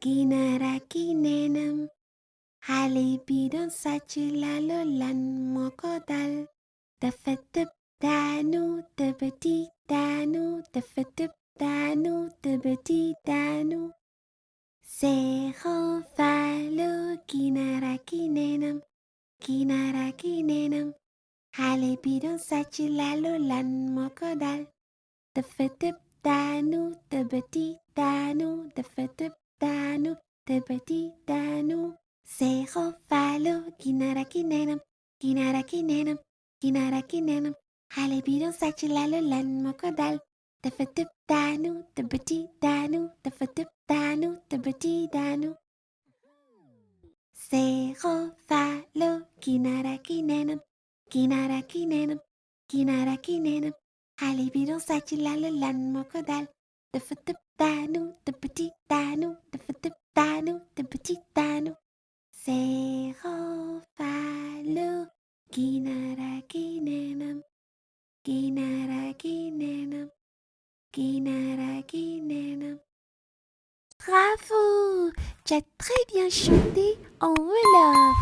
Ginaraki nenam xale bi doon sàcc lalo lan moo ko dal dafa tëb daanu tëbëti daanu dafa tëb daanu tëbëti daanu seexoo faalo ginaraki nenam xale bi doon sàcc lalo lan moo ko dal dafa tëb daanu tëbëti daanu dafa tëb daanu tëbëti daanu seexoo faalo ginaraki nenam xale bi doon sàcc lalo lan moo ko dal dafa tëb daanu tëbëti daanu dafa tëb daanu tëbëti daanu seexoo faalo ginaraki nenam xale bi doon sàcc lalo lan moo ko dal dafa tëb daanu tëbëti daanu dafa tëb daanu tëbëti daanu seexoo faalo ginaraki nenam Bravo! Tu as très bien chanté en Wolof.